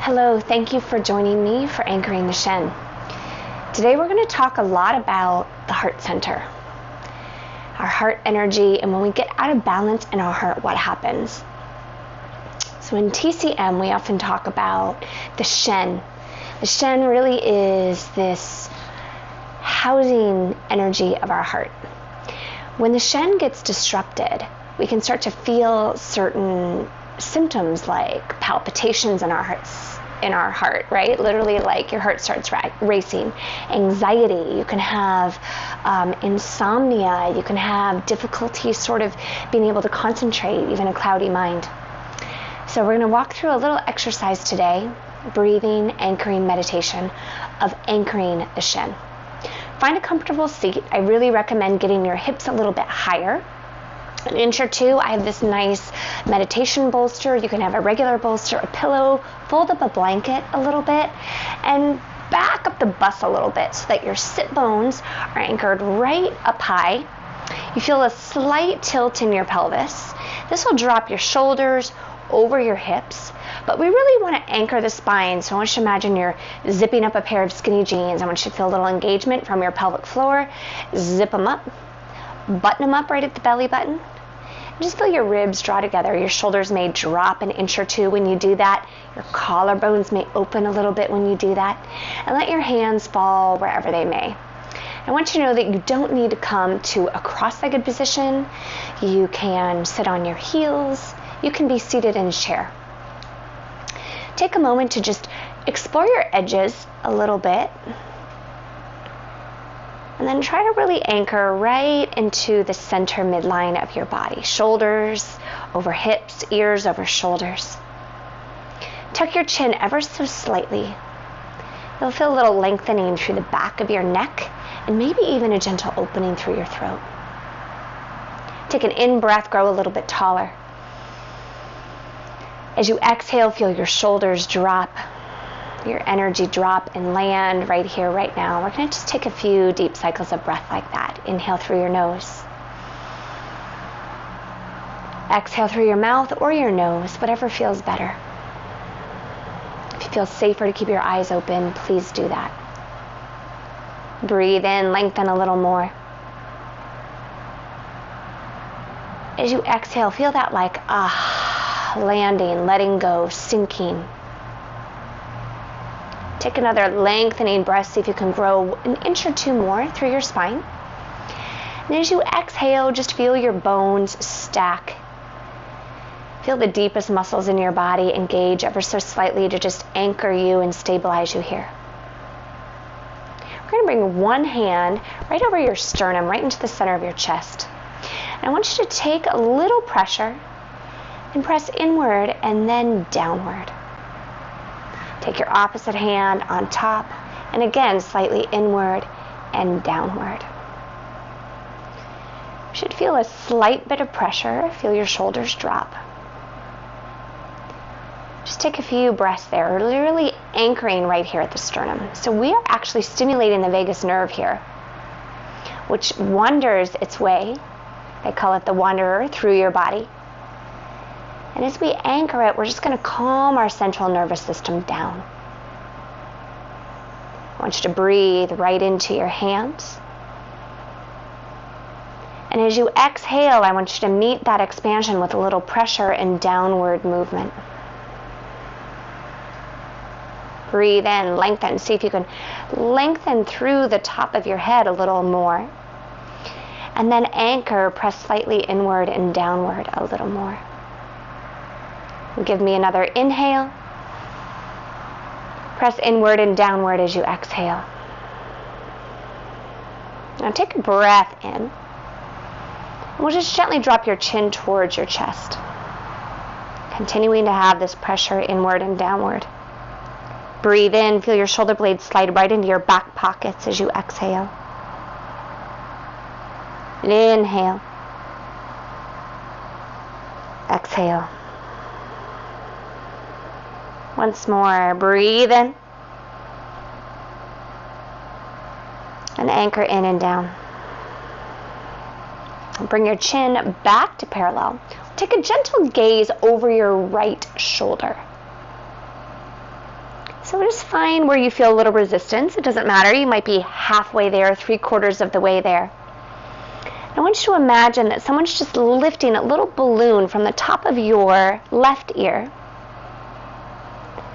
Hello, thank you for joining me for Anchoring the Shen. Today we're going to talk a lot about the heart center, our heart energy, and when we get out of balance in our heart, what happens. So in TCM, we often talk about the Shen. The Shen really is this housing energy of our heart. When the Shen gets disrupted, we can start to feel certain symptoms like palpitations in our heart, right? Literally, like your heart starts racing. Anxiety, you can have insomnia, you can have difficulty sort of being able to concentrate, even a cloudy mind. So we're going to walk through a little exercise today, breathing, anchoring meditation of anchoring the Shen. Find a comfortable seat. I really recommend getting your hips a little bit higher. An inch or two. I have this nice meditation bolster. You can have a regular bolster, a pillow, fold up a blanket a little bit, and back up the bus a little bit so that your sit bones are anchored right up high. You feel a slight tilt in your pelvis. This will drop your shoulders over your hips, but we really want to anchor the spine. So I want you to imagine you're zipping up a pair of skinny jeans. I want you to feel a little engagement from your pelvic floor. Zip them up, button them up right at the belly button. Just feel your ribs draw together. Your shoulders may drop an inch or two when you do that. Your collarbones may open a little bit when you do that. And let your hands fall wherever they may. I want you to know that you don't need to come to a cross-legged position. You can sit on your heels. You can be seated in a chair. Take a moment to just explore your edges a little bit. And then try to really anchor right into the center midline of your body. Shoulders over hips, ears over shoulders. Tuck your chin ever so slightly. You'll feel a little lengthening through the back of your neck and maybe even a gentle opening through your throat. Take an in-breath, grow a little bit taller. As you exhale, feel your shoulders drop, your energy drop and land right here, right now. We're going to just take a few deep cycles of breath like that. Inhale through your nose. Exhale through your mouth or your nose, whatever feels better. If you feel safer to keep your eyes open, please do that. Breathe in, lengthen a little more. As you exhale, feel that like landing, letting go, sinking. Take another lengthening breath. See if you can grow an inch or two more through your spine. And as you exhale, just feel your bones stack. Feel the deepest muscles in your body engage ever so slightly to just anchor you and stabilize you here. We're going to bring one hand right over your sternum, right into the center of your chest. And I want you to take a little pressure and press inward and then downward. Take your opposite hand on top, and again, slightly inward and downward. You should feel a slight bit of pressure. Feel your shoulders drop. Just take a few breaths there, really anchoring right here at the sternum. So we are actually stimulating the vagus nerve here, which wanders its way. They call it the wanderer through your body. And as we anchor it, we're just going to calm our central nervous system down. I want you to breathe right into your hands. And as you exhale, I want you to meet that expansion with a little pressure and downward movement. Breathe in, lengthen. See if you can lengthen through the top of your head a little more. And then anchor, press slightly inward and downward a little more. Give me another inhale. Press inward and downward as you exhale. Now take a breath in. And we'll just gently drop your chin towards your chest. Continuing to have this pressure inward and downward. Breathe in. Feel your shoulder blades slide right into your back pockets as you exhale. Inhale. Exhale. Once more, breathe in. And anchor in and down. Bring your chin back to parallel. Take a gentle gaze over your right shoulder. So just find where you feel a little resistance. It doesn't matter. You might be halfway there, 3/4 of the way there. I want you to imagine that someone's just lifting a little balloon from the top of your left ear.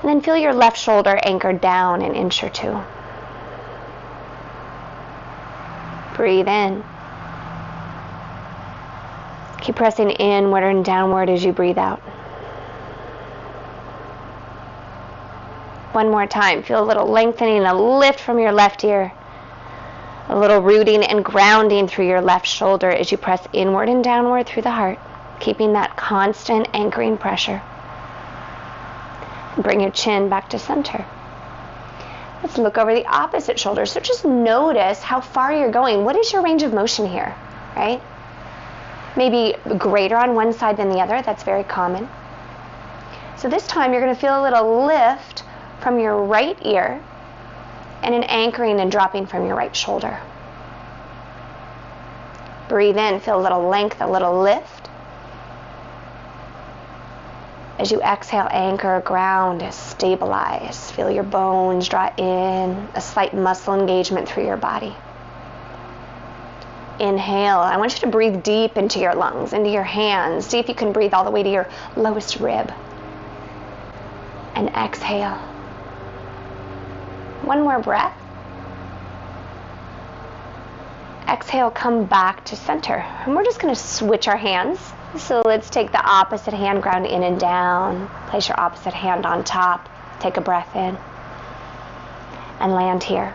And then feel your left shoulder anchored down an inch or two. Breathe in. Keep pressing inward and downward as you breathe out. One more time. Feel a little lengthening, a lift from your left ear. A little rooting and grounding through your left shoulder as you press inward and downward through the heart, keeping that constant anchoring pressure. And bring your chin back to center. Let's look over the opposite shoulder. So just notice how far you're going. What is your range of motion here, right? Maybe greater on one side than the other. That's very common. So this time you're going to feel a little lift from your right ear and an anchoring and dropping from your right shoulder. Breathe in, feel a little length, a little lift. As you exhale, anchor, ground, stabilize. Feel your bones draw in, a slight muscle engagement through your body. Inhale. I want you to breathe deep into your lungs, into your hands. See if you can breathe all the way to your lowest rib. And exhale. One more breath. Exhale, come back to center. And we're just going to switch our hands. So let's take the opposite hand, ground in and down. Place your opposite hand on top. Take a breath in. And land here.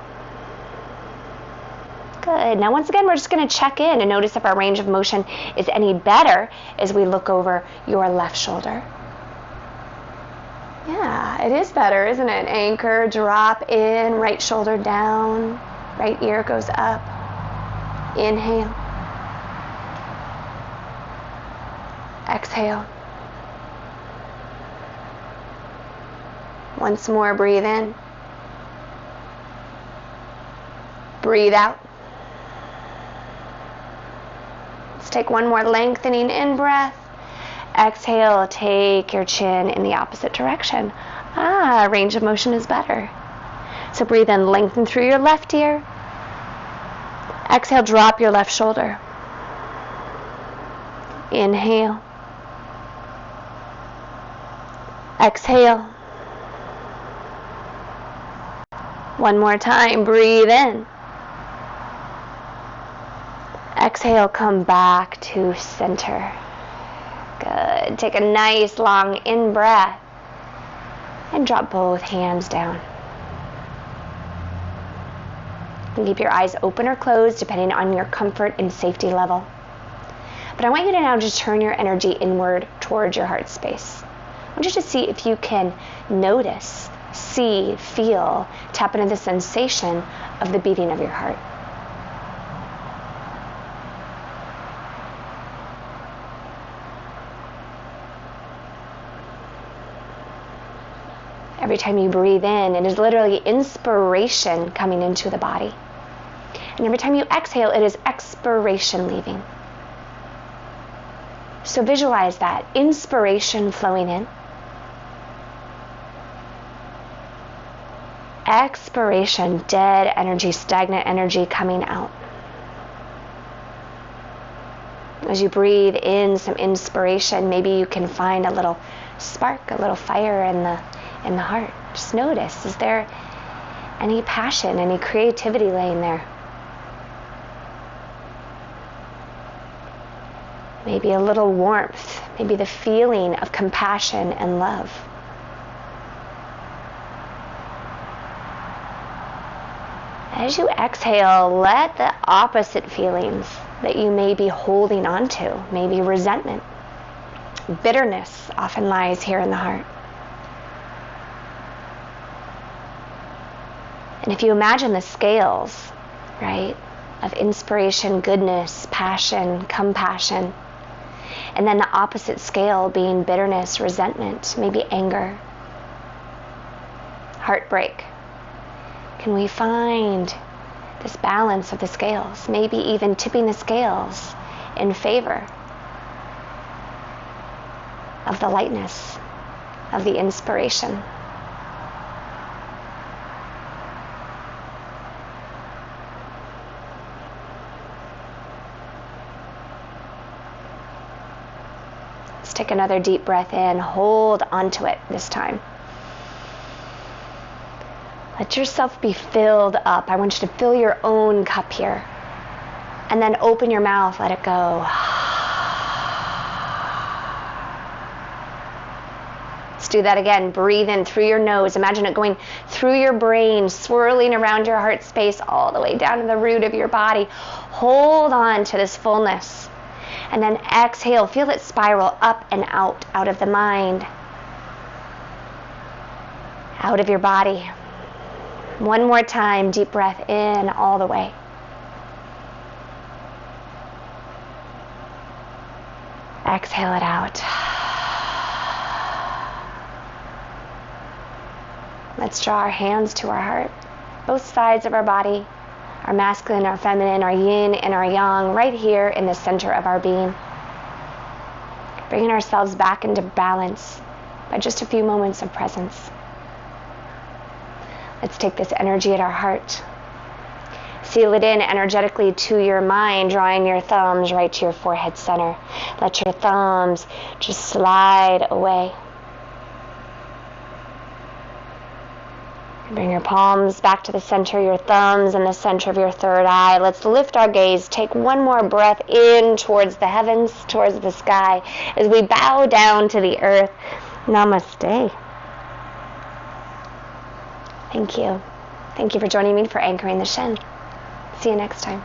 Good. Now once again, we're just going to check in and notice if our range of motion is any better as we look over your left shoulder. Yeah, it is better, isn't it? Anchor, drop in, right shoulder down, right ear goes up. Inhale. Exhale. Once more, breathe in. Breathe out. Let's take one more lengthening in breath. Exhale, take your chin in the opposite direction. Range of motion is better. So breathe in, lengthen through your left ear. Exhale, drop your left shoulder. Inhale. Exhale. One more time, breathe in. Exhale, come back to center. Good. Take a nice long in-breath and drop both hands down. And keep your eyes open or closed depending on your comfort and safety level. But I want you to now just turn your energy inward towards your heart space. I want you to see if you can notice, see, feel, tap into the sensation of the beating of your heart. Every time you breathe in, it is literally inspiration coming into the body. And every time you exhale, it is expiration leaving. So visualize that. Inspiration flowing in. Expiration, dead energy, stagnant energy coming out. As you breathe in some inspiration, maybe you can find a little spark, a little fire in the heart. Just notice, is there any passion, any creativity laying there? Maybe a little warmth, maybe the feeling of compassion and love. As you exhale, let the opposite feelings that you may be holding on to, maybe resentment, bitterness often lies here in the heart. And if you imagine the scales, right, of inspiration, goodness, passion, compassion, and then the opposite scale being bitterness, resentment, maybe anger, heartbreak, can we find this balance of the scales, maybe even tipping the scales in favor of the lightness, of the inspiration? take another deep breath in. Hold onto it this time. Let yourself be filled up. I want you to fill your own cup here. And then open your mouth, let it go. Let's do that again. Breathe in through your nose. Imagine it going through your brain, swirling around your heart space all the way down to the root of your body. Hold on to this fullness. And then exhale. Feel it spiral up and out of the mind, out of your body. One more time, deep breath in all the way. Exhale it out. Let's draw our hands to our heart, both sides of our body, our masculine, our feminine, our yin and our yang, right here in the center of our being. Bringing ourselves back into balance by just a few moments of presence. Let's take this energy at our heart, seal it in energetically to your mind, drawing your thumbs right to your forehead center. Let your thumbs just slide away. Bring your palms back to the center, your thumbs in the center of your third eye. Let's lift our gaze. Take one more breath in towards the heavens, towards the sky, as we bow down to the earth. Namaste. Thank you. Thank you for joining me for Anchoring the Shen. See you next time.